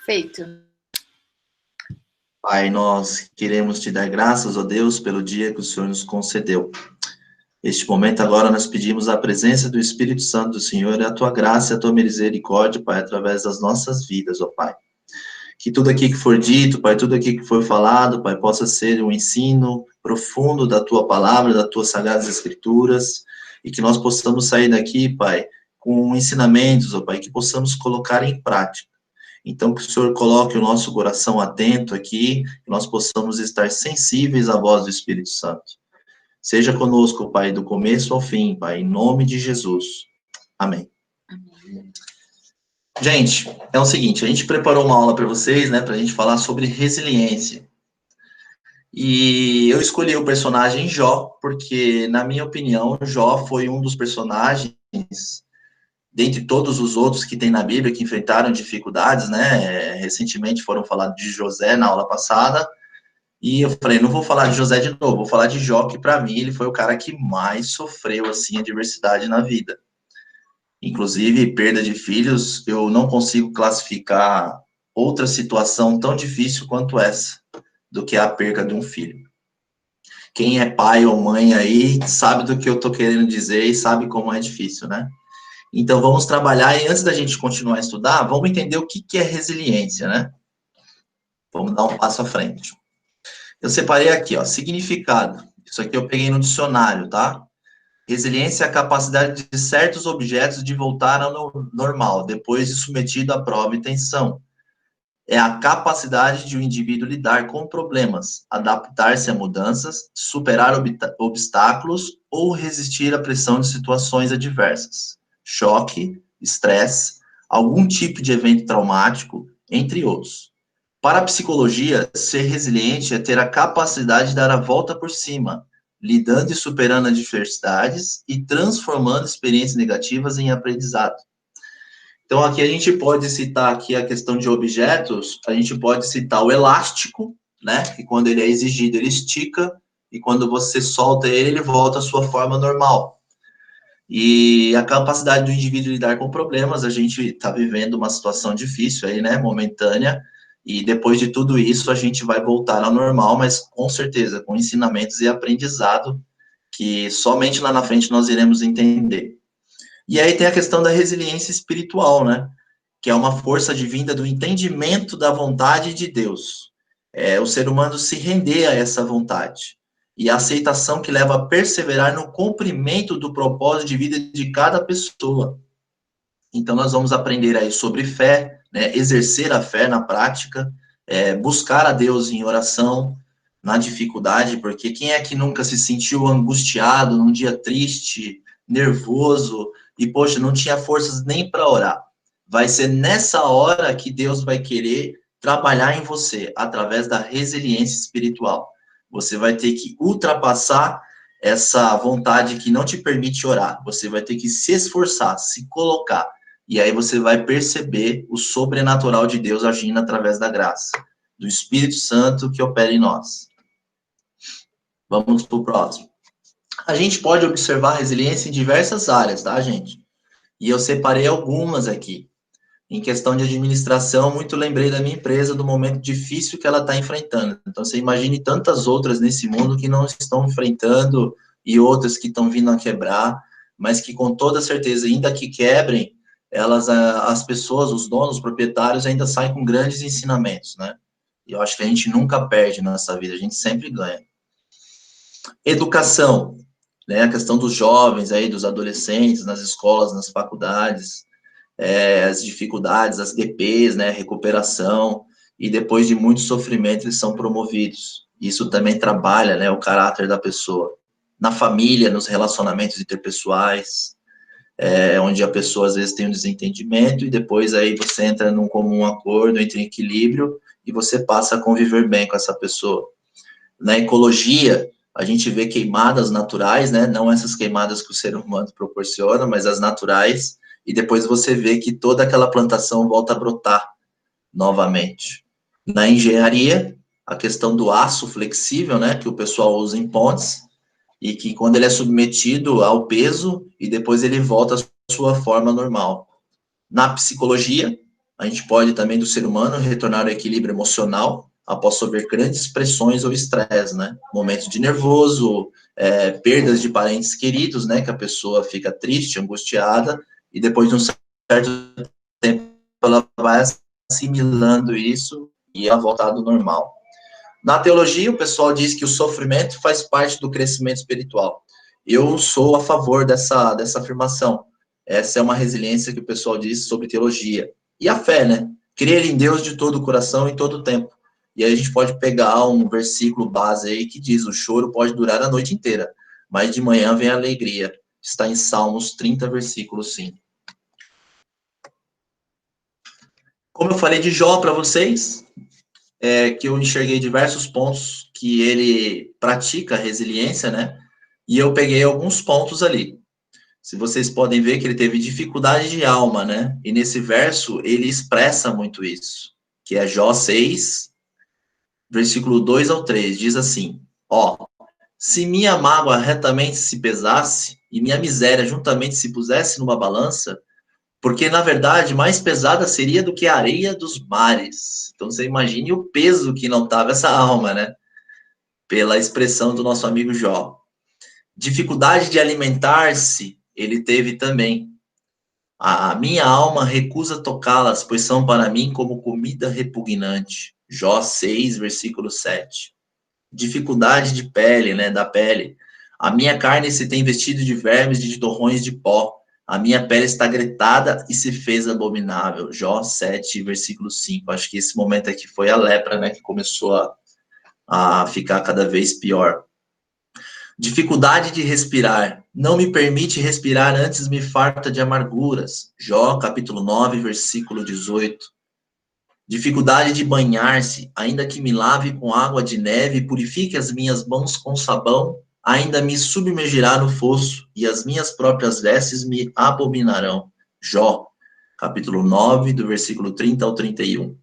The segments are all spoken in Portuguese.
Feito. Pai, nós queremos te dar graças, ó Deus, pelo dia que o Senhor nos concedeu. Neste momento agora nós pedimos a presença do Espírito Santo do Senhor e a tua graça e a tua misericórdia, Pai, através das nossas vidas, ó Pai. Que tudo aqui que for dito, Pai, tudo aqui que for falado, Pai, possa ser um ensino profundo da tua palavra, das tuas sagradas escrituras, e que nós possamos sair daqui, Pai, com ensinamentos, ó Pai, que possamos colocar em prática. Então, que o Senhor coloque o nosso coração atento aqui, que nós possamos estar sensíveis à voz do Espírito Santo. Seja conosco, Pai, do começo ao fim, Pai, em nome de Jesus. Amém. Amém. Gente, é o seguinte, a gente preparou uma aula para vocês, né, para a gente falar sobre resiliência. E eu escolhi o personagem Jó, porque, na minha opinião, Jó foi um dos personagens, dentre todos os outros que tem na Bíblia, que enfrentaram dificuldades, né? Recentemente foram falar de José na aula passada, e eu falei, não vou falar de José de novo, vou falar de Jó, que para mim ele foi o cara que mais sofreu, assim, adversidade na vida. Inclusive, perda de filhos, eu não consigo classificar outra situação tão difícil quanto essa, do que a perda de um filho. Quem é pai ou mãe aí sabe do que eu tô querendo dizer e sabe como é difícil, né? Então, vamos trabalhar, e antes da gente continuar a estudar, vamos entender o que é resiliência, né? Vamos dar um passo à frente. Eu separei aqui, ó, significado. Isso aqui eu peguei no dicionário, tá? Resiliência é a capacidade de certos objetos de voltar ao normal, depois de submetido à prova e tensão. É a capacidade de um indivíduo lidar com problemas, adaptar-se a mudanças, superar obstáculos ou resistir à pressão de situações adversas. Choque, estresse, algum tipo de evento traumático, entre outros. Para a psicologia, ser resiliente é ter a capacidade de dar a volta por cima, lidando e superando adversidades e transformando experiências negativas em aprendizado. Então, aqui a gente pode citar aqui a questão de objetos, a gente pode citar o elástico, né, que quando ele é exigido, ele estica, e quando você solta ele, ele volta à sua forma normal. E a capacidade do indivíduo lidar com problemas, a gente está vivendo uma situação difícil aí, né, momentânea, e depois de tudo isso, a gente vai voltar ao normal, mas com certeza, com ensinamentos e aprendizado, que somente lá na frente nós iremos entender. E aí tem a questão da resiliência espiritual, né, que é uma força advinda do entendimento da vontade de Deus. É o ser humano se render a essa vontade. E a aceitação que leva a perseverar no cumprimento do propósito de vida de cada pessoa. Então, nós vamos aprender aí sobre fé, né, exercer a fé na prática, buscar a Deus em oração, na dificuldade, porque quem é que nunca se sentiu angustiado num dia triste, nervoso, e, poxa, não tinha forças nem para orar? Vai ser nessa hora que Deus vai querer trabalhar em você, através da resiliência espiritual. Você vai ter que ultrapassar essa vontade que não te permite orar. Você vai ter que se esforçar, se colocar. E aí você vai perceber o sobrenatural de Deus agindo através da graça, do Espírito Santo que opera em nós. Vamos para o próximo. A gente pode observar a resiliência em diversas áreas, tá, gente? E eu separei algumas aqui. Em questão de administração, muito lembrei da minha empresa, do momento difícil que ela está enfrentando. Então, você imagine tantas outras nesse mundo que não estão enfrentando e outras que estão vindo a quebrar, mas que com toda certeza, ainda que quebrem, as pessoas, os donos, os proprietários ainda saem com grandes ensinamentos, né? E eu acho que a gente nunca perde nessa vida, a gente sempre ganha. Educação, né? A questão dos jovens aí, dos adolescentes, nas escolas, nas faculdades, as dificuldades, as DPs, né, recuperação, e depois de muito sofrimento eles são promovidos. Isso também trabalha, né, o caráter da pessoa. Na família, nos relacionamentos interpessoais, onde a pessoa às vezes tem um desentendimento e depois aí você entra num comum acordo, entra em equilíbrio e você passa a conviver bem com essa pessoa. Na ecologia, a gente vê queimadas naturais, né, não essas queimadas que o ser humano proporciona, mas as naturais, e depois você vê que toda aquela plantação volta a brotar novamente. Na engenharia, a questão do aço flexível, né, que o pessoal usa em pontes, e que quando ele é submetido ao peso, e depois ele volta à sua forma normal. Na psicologia, A gente pode também, do ser humano, retornar ao equilíbrio emocional após sofrer grandes pressões ou estresse, né? Momentos de nervoso, perdas de parentes queridos, né? Que a pessoa fica triste, angustiada, e depois de um certo tempo ela vai assimilando isso e ela volta ao normal. Na teologia, o pessoal diz que o sofrimento faz parte do crescimento espiritual. Eu sou a favor dessa afirmação. Essa é uma resiliência que o pessoal diz sobre teologia. E a fé, né? Crer em Deus de todo o coração e todo o tempo. E aí a gente pode pegar um versículo base aí que diz: o choro pode durar a noite inteira, mas de manhã vem a alegria. Está em Salmos 30, versículo 5. Como eu falei de Jó para vocês, que eu enxerguei diversos pontos que ele pratica resiliência, né? E eu peguei alguns pontos ali. Se vocês podem ver que ele teve dificuldade de alma, né? E nesse verso ele expressa muito isso, que é Jó 6, versículo 2 ao 3, diz assim: ó, se minha mágoa retamente se pesasse e minha miséria juntamente se pusesse numa balança, porque, na verdade, mais pesada seria do que a areia dos mares. Então, você imagine o peso que não estava essa alma, né? Pela expressão do nosso amigo Jó. Dificuldade de alimentar-se, ele teve também. A minha alma recusa tocá-las, pois são para mim como comida repugnante. Jó 6, versículo 7. Dificuldade de pele, né, da pele. A minha carne se tem vestido de vermes e de torrões de pó. A minha pele está gritada e se fez abominável. Jó 7, versículo 5. Acho que esse momento aqui foi a lepra, né, que começou a ficar cada vez pior. Dificuldade de respirar. Não me permite respirar, antes me farta de amarguras. Jó, capítulo 9, versículo 18. Dificuldade de banhar-se. Ainda que me lave com água de neve e purifique as minhas mãos com sabão, ainda me submergirá no fosso e as minhas próprias vestes me abominarão. Jó, capítulo 9, do versículo 30 ao 31.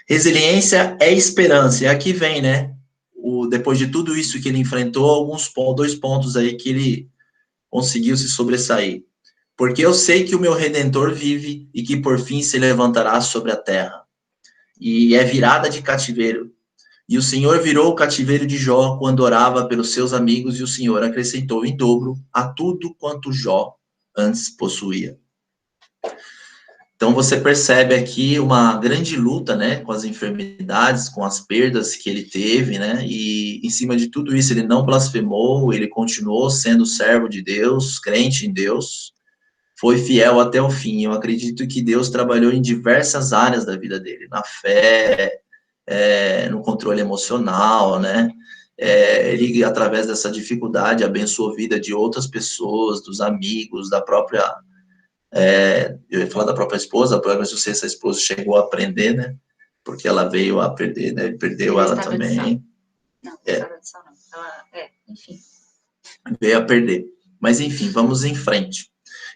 Resiliência é esperança. E aqui vem, né? Depois de tudo isso que ele enfrentou, dois pontos aí que ele conseguiu se sobressair. Porque eu sei que o meu Redentor vive e que por fim se levantará sobre a terra. E é virada de cativeiro. E o Senhor virou o cativeiro de Jó quando orava pelos seus amigos, e o Senhor acrescentou em dobro a tudo quanto Jó antes possuía. Então você percebe aqui uma grande luta, né, com as enfermidades, com as perdas que ele teve, né, e em cima de tudo isso ele não blasfemou, ele continuou sendo servo de Deus, crente em Deus, foi fiel até o fim. Eu acredito que Deus trabalhou em diversas áreas da vida dele, na fé, no controle emocional, né, ele, através dessa dificuldade, abençoou a vida de outras pessoas, dos amigos, da própria... eu ia falar da própria esposa, mas não sei se a esposa chegou a aprender, né? Porque ela veio a perder, né? Ele perdeu ela também. Não, estava de sal, não. Ela, enfim. Veio a perder. Mas, enfim, vamos em frente.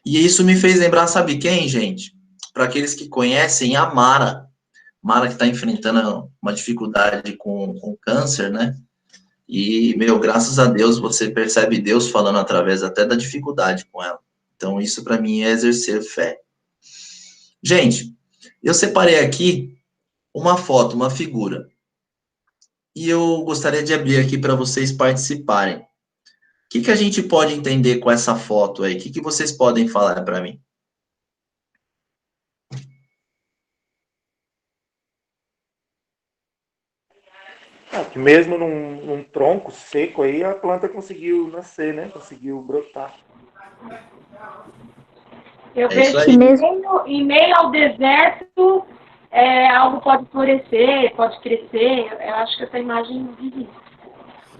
E isso me fez lembrar, sabe quem, gente? Para aqueles que conhecem, a Mara. Mara que está enfrentando uma dificuldade com câncer, né? E, graças a Deus, você percebe Deus falando através até da dificuldade com ela. Então, isso para mim é exercer fé. Gente, eu separei aqui uma foto, uma figura. E eu gostaria de abrir aqui para vocês participarem. O que a gente pode entender com essa foto aí? O que vocês podem falar para mim? Que mesmo num tronco seco aí, a planta conseguiu nascer, né? Conseguiu brotar. Eu vejo que mesmo em meio ao deserto, algo pode florescer, pode crescer. Eu acho que essa imagem diz isso.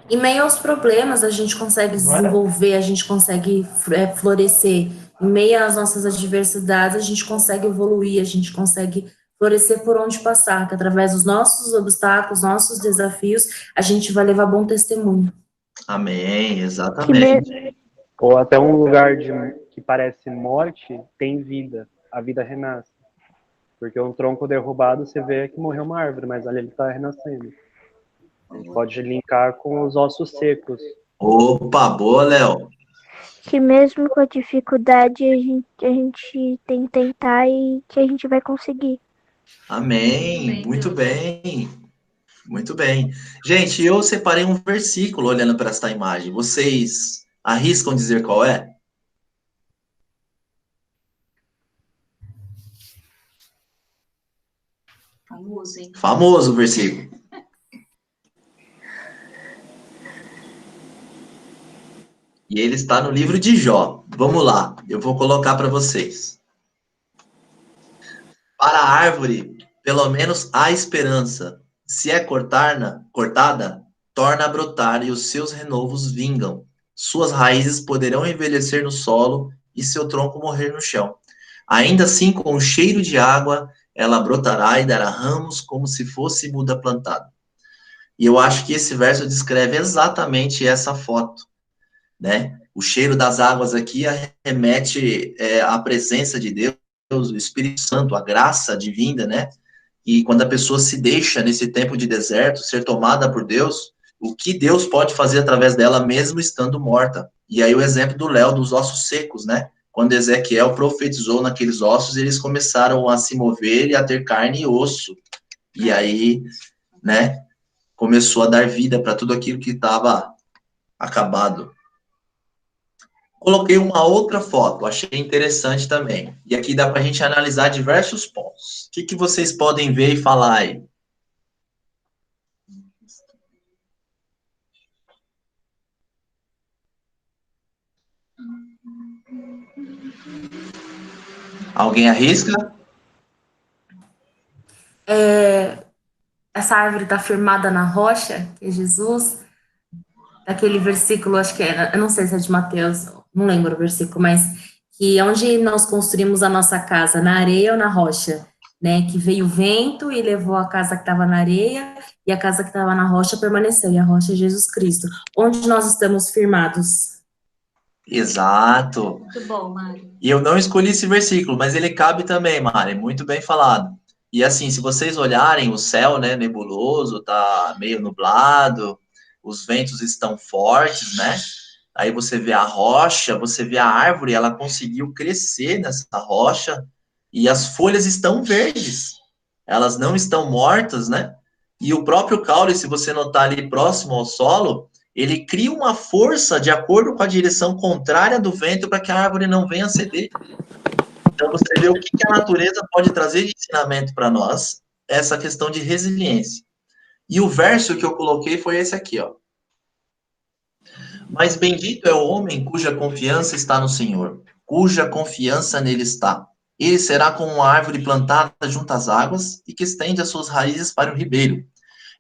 Em meio aos problemas, a gente consegue desenvolver, a gente consegue florescer. Em meio às nossas adversidades, a gente consegue evoluir, a gente consegue florescer por onde passar, que através dos nossos obstáculos, nossos desafios, a gente vai levar bom testemunho. Amém, exatamente. Ou até um lugar que parece morte, tem vida. A vida renasce. Porque um tronco derrubado, você vê que morreu uma árvore, mas ali ele está renascendo. A gente pode linkar com os ossos secos. Opa, boa, Léo. Que mesmo com a dificuldade, a gente tem que tentar e que a gente vai conseguir. Amém. Muito bem. Muito bem. Gente, eu separei um versículo olhando para esta imagem. Vocês arriscam dizer qual é? Famoso, hein? Famoso o versículo. E ele está no livro de Jó. Vamos lá, eu vou colocar para vocês. Para a árvore, pelo menos há esperança. Se é cortada, torna a brotar e os seus renovos vingam. Suas raízes poderão envelhecer no solo e seu tronco morrer no chão. Ainda assim, com o cheiro de água, ela brotará e dará ramos como se fosse muda plantada. E eu acho que esse verso descreve exatamente essa foto, né? O cheiro das águas aqui remete à presença de Deus, o Espírito Santo, a graça divina, né? E quando a pessoa se deixa nesse tempo de deserto ser tomada por Deus, o que Deus pode fazer através dela mesmo estando morta. E aí o exemplo do Léo dos ossos secos, né? Quando Ezequiel profetizou naqueles ossos, eles começaram a se mover e a ter carne e osso. E aí, né, começou a dar vida para tudo aquilo que estava acabado. Coloquei uma outra foto, achei interessante também. E aqui dá para a gente analisar diversos pontos. O que vocês podem ver e falar aí? Alguém arrisca? Essa árvore está firmada na rocha, que é Jesus, daquele versículo, acho que é, eu não sei se é de Mateus, não lembro o versículo, mas que onde nós construímos a nossa casa, na areia ou na rocha, né? Que veio o vento e levou a casa que estava na areia e a casa que estava na rocha permaneceu, e a rocha é Jesus Cristo. Onde nós estamos firmados? Exato. Muito bom, Mari. E eu não escolhi esse versículo, mas ele cabe também, Mari, muito bem falado. E assim, se vocês olharem, o céu, né, nebuloso, tá meio nublado, os ventos estão fortes, né? Aí você vê a rocha, você vê a árvore, ela conseguiu crescer nessa rocha e as folhas estão verdes. Elas não estão mortas, né? E o próprio caule, se você notar ali próximo ao solo, ele cria uma força de acordo com a direção contrária do vento para que a árvore não venha ceder. Então você vê o que a natureza pode trazer de ensinamento para nós, essa questão de resiliência. E o verso que eu coloquei foi esse aqui, ó. Mas bendito é o homem cuja confiança está no Senhor, cuja confiança nele está. Ele será como uma árvore plantada junto às águas e que estende as suas raízes para o ribeiro.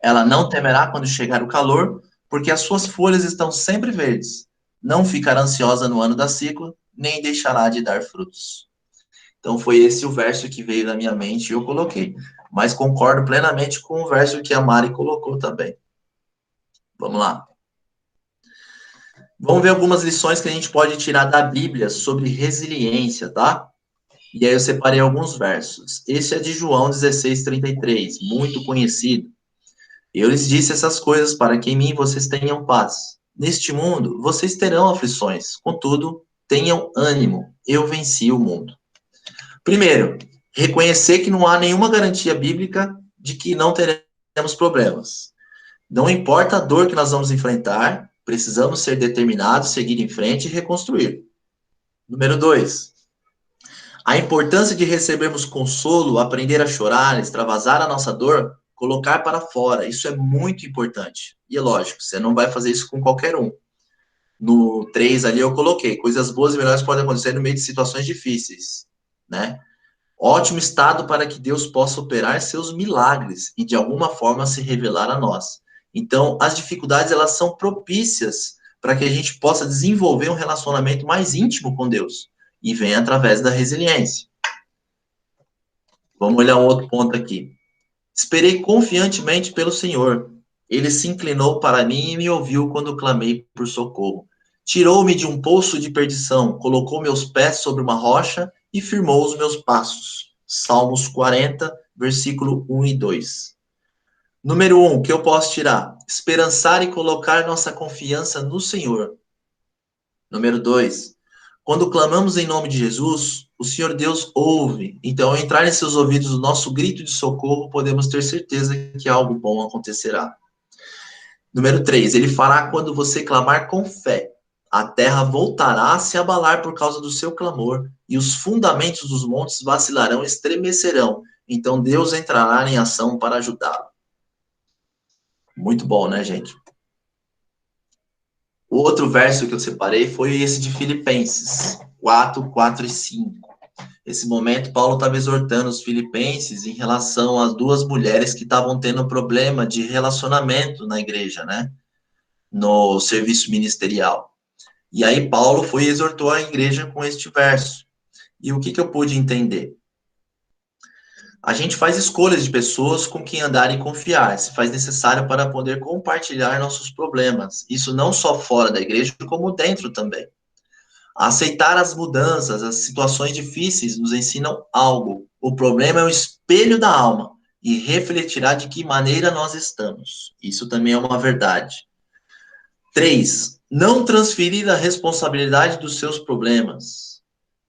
Ela não temerá quando chegar o calor, porque as suas folhas estão sempre verdes. Não ficará ansiosa no ano da seca, nem deixará de dar frutos. Então foi esse o verso que veio na minha mente e eu coloquei. Mas concordo plenamente com o verso que a Mari colocou também. Vamos lá. Vamos ver algumas lições que a gente pode tirar da Bíblia sobre resiliência, tá? E aí eu separei alguns versos. Esse é de João 16:33, muito conhecido. Eu lhes disse essas coisas para que em mim vocês tenham paz. Neste mundo vocês terão aflições, contudo, tenham ânimo. Eu venci o mundo. Primeiro, reconhecer que não há nenhuma garantia bíblica de que não teremos problemas. Não importa a dor que nós vamos enfrentar, precisamos ser determinados, seguir em frente e reconstruir. Número 2, a importância de recebermos consolo, aprender a chorar, extravasar a nossa dor, colocar para fora. Isso é muito importante. E é lógico, você não vai fazer isso com qualquer um. No 3 ali eu coloquei, coisas boas e melhores podem acontecer no meio de situações difíceis, né? Ótimo estado para que Deus possa operar seus milagres e de alguma forma se revelar a nós. Então, as dificuldades, elas são propícias para que a gente possa desenvolver um relacionamento mais íntimo com Deus. E vem através da resiliência. Vamos olhar um outro ponto aqui. Esperei confiantemente pelo Senhor. Ele se inclinou para mim e me ouviu quando clamei por socorro. Tirou-me de um poço de perdição, colocou meus pés sobre uma rocha e firmou os meus passos. Salmos 40, versículo 1 e 2. Número 1, que eu posso tirar? Esperançar e colocar nossa confiança no Senhor. Número 2, Quando clamamos em nome de Jesus, o Senhor Deus ouve. Então, ao entrar em seus ouvidos o nosso grito de socorro, podemos ter certeza que algo bom acontecerá. Número 3, ele fará quando você clamar com fé. A terra voltará a se abalar por causa do seu clamor, e os fundamentos dos montes vacilarão e estremecerão. Então Deus entrará em ação para ajudá-lo. Muito bom, né, gente? O outro verso que eu separei foi esse de Filipenses 4, 4 e 5. Esse momento, Paulo estava exortando os filipenses em relação às duas mulheres que estavam tendo problema de relacionamento na igreja, né? No serviço ministerial. E aí Paulo foi e exortou a igreja com este verso. E o que eu pude entender? A gente faz escolhas de pessoas com quem andar e confiar, se faz necessário para poder compartilhar nossos problemas. Isso não só fora da igreja, como dentro também. Aceitar as mudanças, as situações difíceis nos ensinam algo. O problema é o espelho da alma e refletirá de que maneira nós estamos. Isso também é uma verdade. 3. Não transferir a responsabilidade dos seus problemas.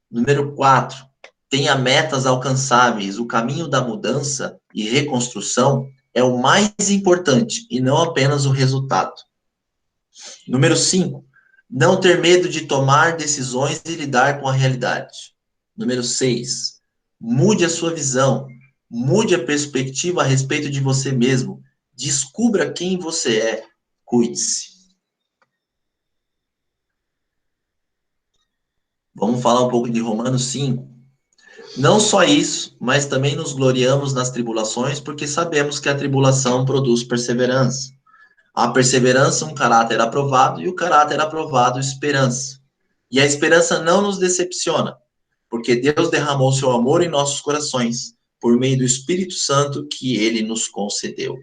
Número 4. Tenha metas alcançáveis. O caminho da mudança e reconstrução é o mais importante e não apenas o resultado. Número 5. Não ter medo de tomar decisões e lidar com a realidade. Número 6. Mude a sua visão. Mude a perspectiva a respeito de você mesmo. Descubra quem você é. Cuide-se. Vamos falar um pouco de Romanos 5. Não só isso, mas também nos gloriamos nas tribulações, porque sabemos que a tribulação produz perseverança. A perseverança, um caráter aprovado, e o caráter aprovado, esperança. E a esperança não nos decepciona, porque Deus derramou seu amor em nossos corações, por meio do Espírito Santo que ele nos concedeu.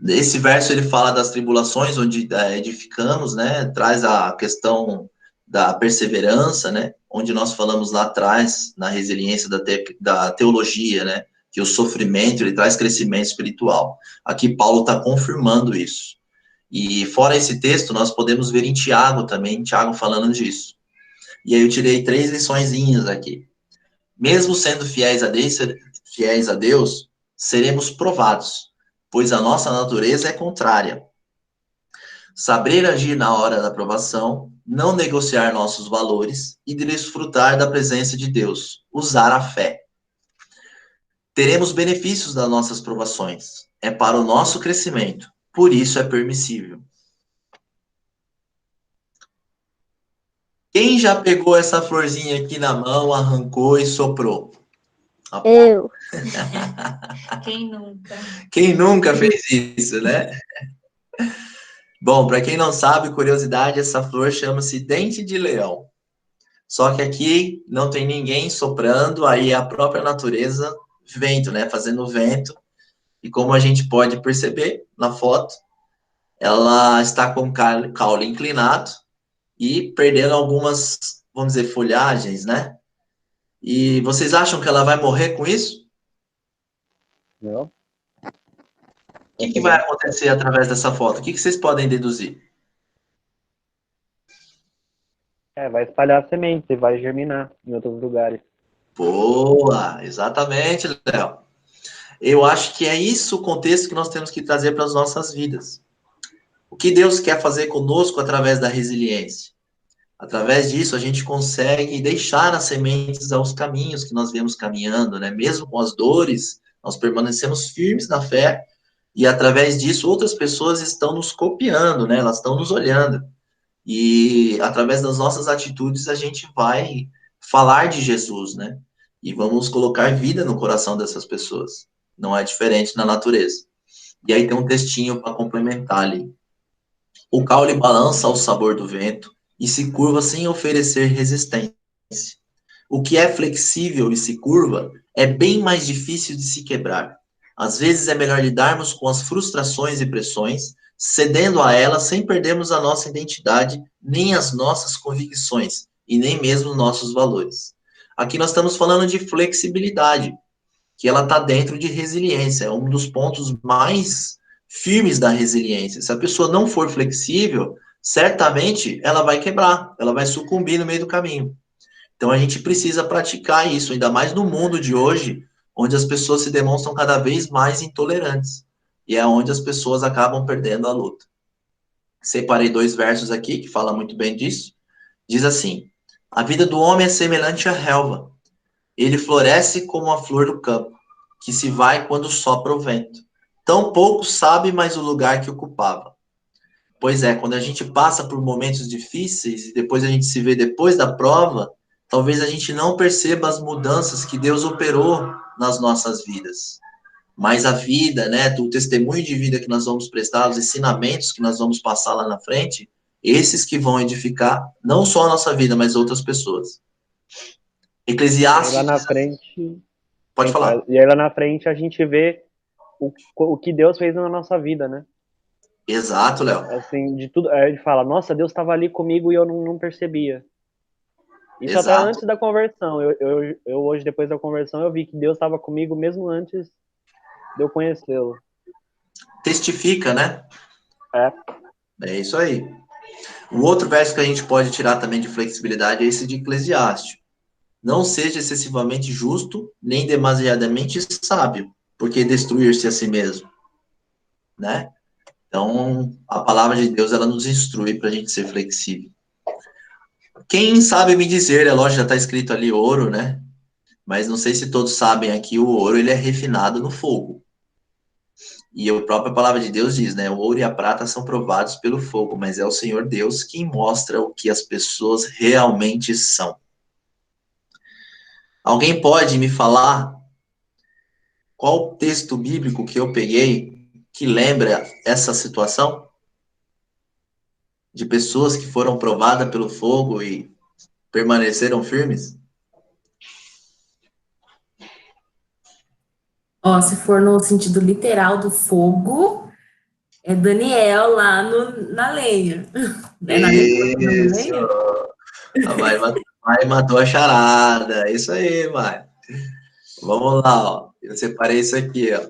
Esse verso, ele fala das tribulações onde edificamos, né? Traz a questão da perseverança, né? Onde nós falamos lá atrás, na resiliência da teologia, né? Que o sofrimento, ele traz crescimento espiritual. Aqui Paulo está confirmando isso. E fora esse texto, nós podemos ver em Tiago também, Tiago falando disso. E aí eu tirei 3 liçõezinhas aqui. Mesmo sendo fiéis a Deus, seremos provados, pois a nossa natureza é contrária. Saber agir na hora da provação, não negociar nossos valores e desfrutar da presença de Deus, usar a fé. Teremos benefícios das nossas provações. É para o nosso crescimento. Por isso é permissível. Quem já pegou essa florzinha aqui na mão, arrancou e soprou? Eu. Quem nunca? Quem nunca fez isso, né? Bom, para quem não sabe, curiosidade, essa flor chama-se dente de leão. Só que aqui não tem ninguém soprando, aí é a própria natureza, vento, né? Fazendo vento. E como a gente pode perceber na foto, ela está com o caule inclinado e perdendo algumas, vamos dizer, folhagens, né? E vocês acham que ela vai morrer com isso? Não. O que vai acontecer através dessa foto? O que vocês podem deduzir? Vai espalhar semente e vai germinar em outros lugares. Boa, exatamente, Léo. Eu acho que é isso o contexto que nós temos que trazer para as nossas vidas. O que Deus quer fazer conosco através da resiliência? Através disso, a gente consegue deixar as sementes aos caminhos que nós viemos caminhando, né? Mesmo com as dores, nós permanecemos firmes na fé e, através disso, outras pessoas estão nos copiando, né? Elas estão nos olhando. E, através das nossas atitudes, a gente vai falar de Jesus, né? E vamos colocar vida no coração dessas pessoas. Não é diferente na natureza. E aí tem um textinho para complementar ali. O caule balança ao sabor do vento e se curva sem oferecer resistência. O que é flexível e se curva é bem mais difícil de se quebrar. Às vezes é melhor lidarmos com as frustrações e pressões, cedendo a elas sem perdermos a nossa identidade, nem as nossas convicções, e nem mesmo nossos valores. Aqui nós estamos falando de flexibilidade, que ela está dentro de resiliência, é um dos pontos mais firmes da resiliência. Se a pessoa não for flexível, certamente ela vai quebrar, ela vai sucumbir no meio do caminho. Então a gente precisa praticar isso, ainda mais no mundo de hoje, onde as pessoas se demonstram cada vez mais intolerantes. E é onde as pessoas acabam perdendo a luta. Separei 2 versos aqui que falam muito bem disso. Diz assim: a vida do homem é semelhante à relva. Ele floresce como a flor do campo, que se vai quando sopra o vento. Tão pouco sabe mais o lugar que ocupava. Pois é, quando a gente passa por momentos difíceis e depois a gente se vê depois da prova, talvez a gente não perceba as mudanças que Deus operou nas nossas vidas. Mas a vida, né, o testemunho de vida que nós vamos prestar, os ensinamentos que nós vamos passar lá na frente, esses que vão edificar não só a nossa vida, mas outras pessoas. Eclesiastes... E aí lá na frente... Pode falar. E aí lá na frente a gente vê o que Deus fez na nossa vida, né? Exato, Léo. Assim, de tudo, aí ele fala, nossa, Deus estava ali comigo e eu não percebia. Isso Exato. até antes da conversão. Eu hoje, depois da conversão, eu vi que Deus estava comigo mesmo antes de eu conhecê-lo. Testifica, né? É. É isso aí. O outro verso que a gente pode tirar também de flexibilidade é esse de Eclesiastes. Não seja excessivamente justo, nem demasiadamente sábio, porque destruir-se a si mesmo, né? Então, a palavra de Deus, ela nos instrui para a gente ser flexível. Quem sabe me dizer, é lógico, já está escrito ali ouro, né? Mas não sei se todos sabem aqui, o ouro, ele é refinado no fogo. E a própria palavra de Deus diz, né? O ouro e a prata são provados pelo fogo, mas é o Senhor Deus quem mostra o que as pessoas realmente são. Alguém pode me falar qual texto bíblico que eu peguei que lembra essa situação? De pessoas que foram provadas pelo fogo e permaneceram firmes? Ó, se for no sentido literal do fogo, é Daniel lá na lenha. É na Isso! lenha? A Mari matou a charada. É isso aí, Mari. Vamos lá, ó. Eu separei isso aqui, ó.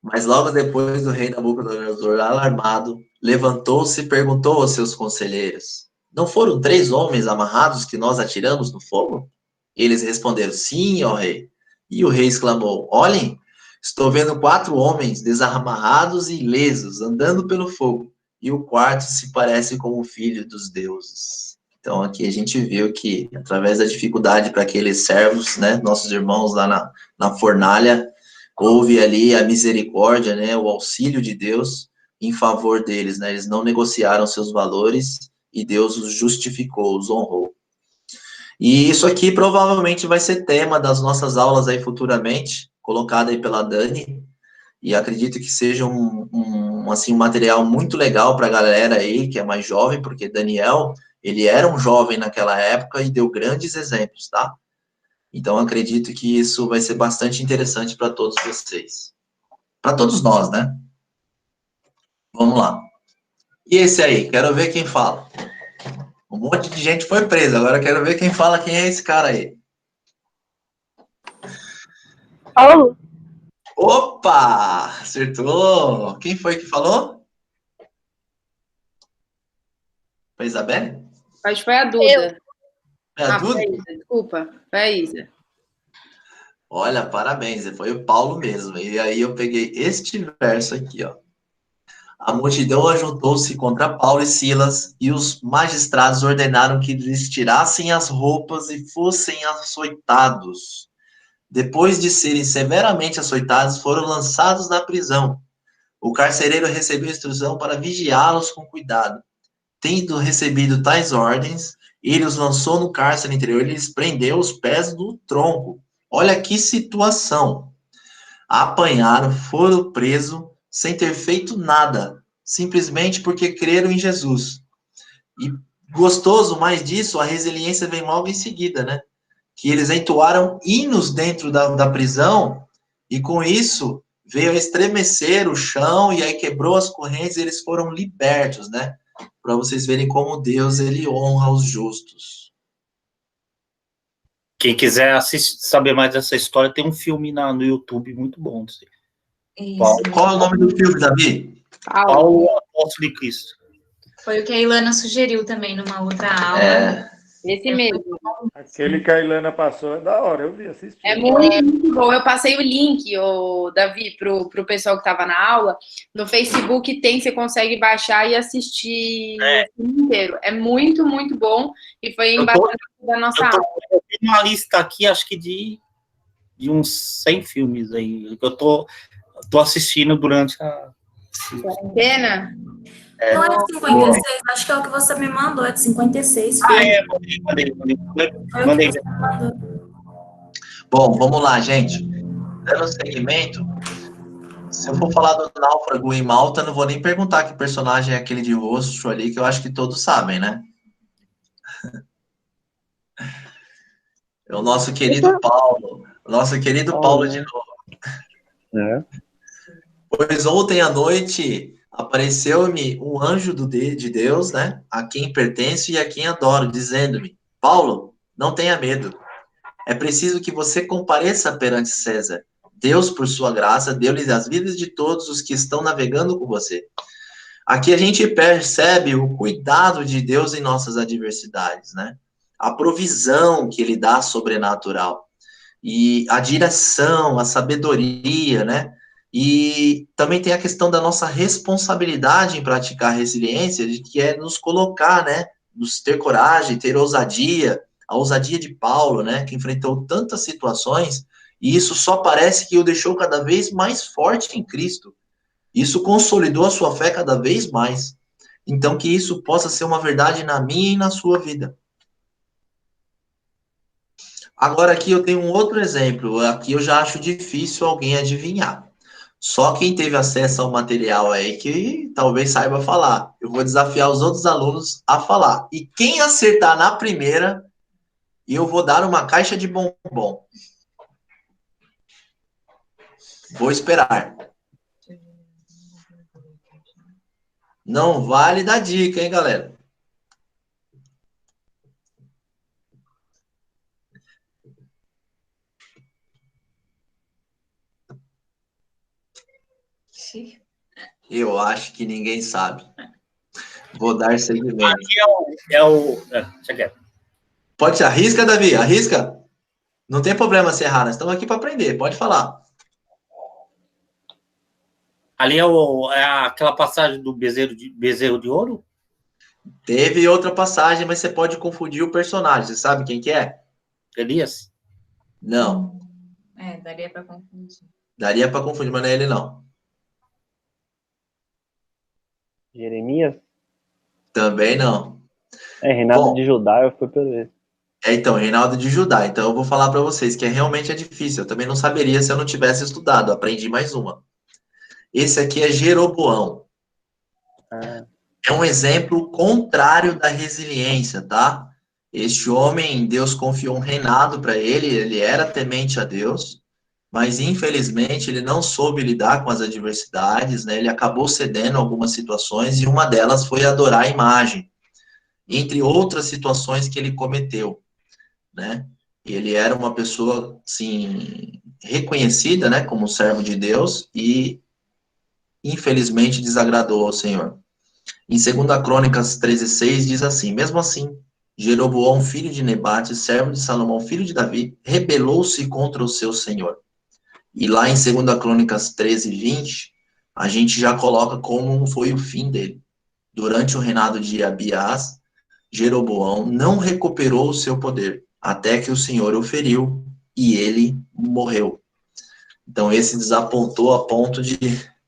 Mas logo depois do rei Nabucodonosor, alarmado, levantou-se e perguntou aos seus conselheiros: não foram 3 homens amarrados que nós atiramos no fogo? Eles responderam: sim, ó rei. E o rei exclamou: olhem, estou vendo 4 homens desamarrados e ilesos, andando pelo fogo, e o quarto se parece com o filho dos deuses. Então aqui a gente viu que, através da dificuldade para aqueles servos, né, nossos irmãos lá na fornalha, houve ali a misericórdia, né, o auxílio de Deus em favor deles, né, eles não negociaram seus valores e Deus os justificou, os honrou. E isso aqui provavelmente vai ser tema das nossas aulas aí futuramente, colocado aí pela Dani, e acredito que seja um material muito legal para a galera aí que é mais jovem, porque Daniel, ele era um jovem naquela época e deu grandes exemplos, tá? Então, acredito que isso vai ser bastante interessante para todos vocês. Para todos nós, né? Vamos lá. E esse aí? Quero ver quem fala. Um monte de gente foi presa. Agora quero ver quem fala quem é esse cara aí. Paulo? Opa! Acertou! Quem foi que falou? Foi a Isabelle? Acho que foi a Duda. É a Duda? Foi a Isa, desculpa. Foi a Isa. Olha, parabéns, foi o Paulo mesmo. E aí eu peguei este verso aqui, ó. A multidão ajuntou-se contra Paulo e Silas, e os magistrados ordenaram que lhes tirassem as roupas e fossem açoitados. Depois de serem severamente açoitados, foram lançados na prisão. O carcereiro recebeu instrução para vigiá-los com cuidado. Tendo recebido tais ordens, ele os lançou no cárcere interior e lhes prendeu os pés do tronco. Olha que situação. Apanharam, foram presos, sem ter feito nada, simplesmente porque creram em Jesus. E gostoso mais disso, a resiliência vem logo em seguida, né? Que eles entoaram hinos dentro da prisão, e com isso veio a estremecer o chão, e aí quebrou as correntes, e eles foram libertos, né? Para vocês verem como Deus, ele honra os justos. Quem quiser saber mais dessa história, tem um filme no YouTube muito bom. Qual é o nome do filme, Davi? Paulo, Apóstolo de Cristo. Foi o que a Ilana sugeriu também numa outra aula. Esse mesmo. Aquele que a Ilana passou é da hora, eu vi, assisti. É muito bom. Eu passei o link, Davi, pro pessoal que estava na aula. No Facebook você consegue baixar e assistir o filme inteiro. É muito, muito bom. E foi embaixo da nossa aula. Eu tenho uma lista aqui, acho que de uns 100 filmes aí, que eu tô assistindo durante a Quarentena? Não é de 56, acho que é o que você me mandou, é de 56. mandei. Foi o que você me mandou. Bom, vamos lá, gente. Dando seguimento, se eu for falar do Náufrago em Malta, não vou nem perguntar que personagem é aquele de rosto ali, que eu acho que todos sabem, né? É o nosso querido Paulo. O nosso querido Paulo de novo. Pois ontem à noite apareceu-me um anjo de Deus, né? A quem pertenço e a quem adoro, dizendo-me: Paulo, não tenha medo. É preciso que você compareça perante César. Deus, por sua graça, deu-lhes as vidas de todos os que estão navegando com você. Aqui a gente percebe o cuidado de Deus em nossas adversidades, né? A provisão que ele dá sobrenatural. E a direção, a sabedoria, né? E também tem a questão da nossa responsabilidade em praticar a resiliência, de que é nos colocar, né? Nos ter coragem, ter ousadia, a ousadia de Paulo, né? Que enfrentou tantas situações, e isso só parece que o deixou cada vez mais forte em Cristo. Isso consolidou a sua fé cada vez mais. Então, que isso possa ser uma verdade na minha e na sua vida. Agora, aqui eu tenho um outro exemplo. Aqui eu já acho difícil alguém adivinhar. Só quem teve acesso ao material aí que talvez saiba falar. Eu vou desafiar os outros alunos a falar. E quem acertar na primeira, eu vou dar uma caixa de bombom. Vou esperar. Não vale dar dica, hein, galera? Eu acho que ninguém sabe. Vou dar seguimento. Aqui deixa quieto. Pode ser. Arrisca, Davi? Arrisca? Não tem problema se errar. Nós estamos aqui para aprender. Pode falar. Ali é aquela passagem do bezerro de ouro? Teve outra passagem, mas você pode confundir o personagem. Você sabe quem que é? Elias? Não. Daria para confundir. Daria para confundir, mas não é ele, não. Jeremias? Também não. Reinado de Judá, eu fui pelo esse. Então, Reinaldo de Judá. Então, eu vou falar para vocês que realmente é difícil. Eu também não saberia se eu não tivesse estudado. Aprendi mais uma. Esse aqui é Jeroboão. É um exemplo contrário da resiliência, tá? Este homem, Deus confiou um reinado para ele, ele era temente a Deus, mas infelizmente ele não soube lidar com as adversidades, né? Ele acabou cedendo a algumas situações e uma delas foi adorar a imagem, entre outras situações que ele cometeu, né? Ele era uma pessoa, assim, reconhecida, né, como servo de Deus e infelizmente desagradou ao Senhor. Em 2 Crônicas 13:6 diz assim: mesmo assim, Jeroboão, filho de Nebate, servo de Salomão, filho de Davi, rebelou-se contra o seu senhor. E lá em 2 Crônicas 13:20, a gente já coloca como foi o fim dele. Durante o reinado de Abiás, Jeroboão não recuperou o seu poder, até que o Senhor o feriu e ele morreu. Então, esse desapontou a ponto de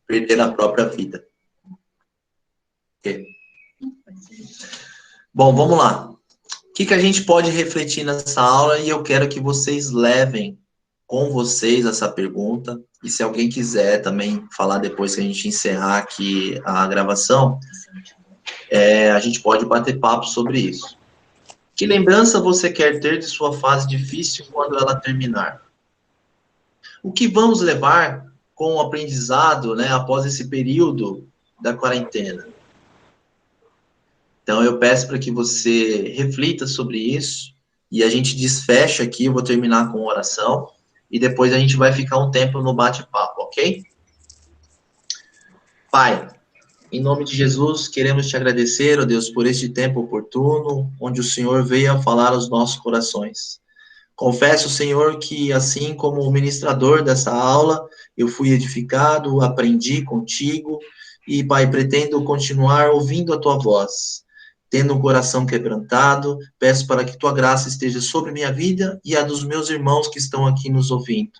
perder a própria vida. Okay. Bom, vamos lá. O que a gente pode refletir nessa aula? E eu quero que vocês levem com vocês essa pergunta. E se alguém quiser também falar depois que a gente encerrar aqui a gravação, a gente pode bater papo sobre isso. Que lembrança você quer ter de sua fase difícil quando ela terminar? O que vamos levar com o aprendizado, né, após esse período da quarentena? Então, eu peço para que você reflita sobre isso e a gente desfecha aqui. Eu vou terminar com oração e depois a gente vai ficar um tempo no bate-papo, ok? Pai, Em nome de Jesus, queremos te agradecer, ó Deus, por este tempo oportuno, onde o Senhor veio a falar aos nossos corações. Confesso, Senhor, que assim como o ministrador dessa aula, eu fui edificado, aprendi contigo, e, Pai, pretendo continuar ouvindo a tua voz. Tendo um coração quebrantado, peço para que tua graça esteja sobre minha vida e a dos meus irmãos que estão aqui nos ouvindo.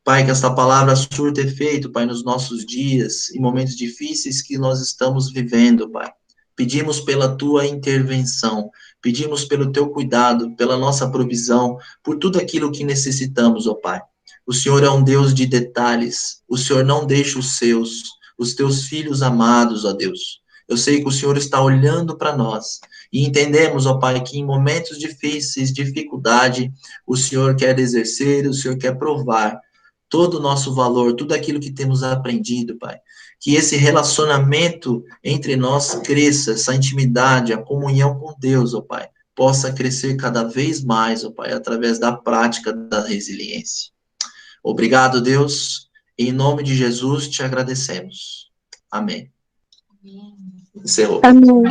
Pai, que esta palavra surta efeito, Pai, nos nossos dias e momentos difíceis que nós estamos vivendo, Pai. Pedimos pela tua intervenção, pedimos pelo teu cuidado, pela nossa provisão, por tudo aquilo que necessitamos, ó Pai. O Senhor é um Deus de detalhes, o Senhor não deixa os teus filhos amados, ó Deus. Eu sei que o Senhor está olhando para nós e entendemos, ó Pai, que em momentos difíceis, dificuldade, o Senhor quer exercer, o Senhor quer provar todo o nosso valor, tudo aquilo que temos aprendido, Pai. Que esse relacionamento entre nós cresça, essa intimidade, a comunhão com Deus, ó Pai, possa crescer cada vez mais, ó Pai, através da prática da resiliência. Obrigado, Deus. Em nome de Jesus, te agradecemos. Amém. Encerrou. Amém.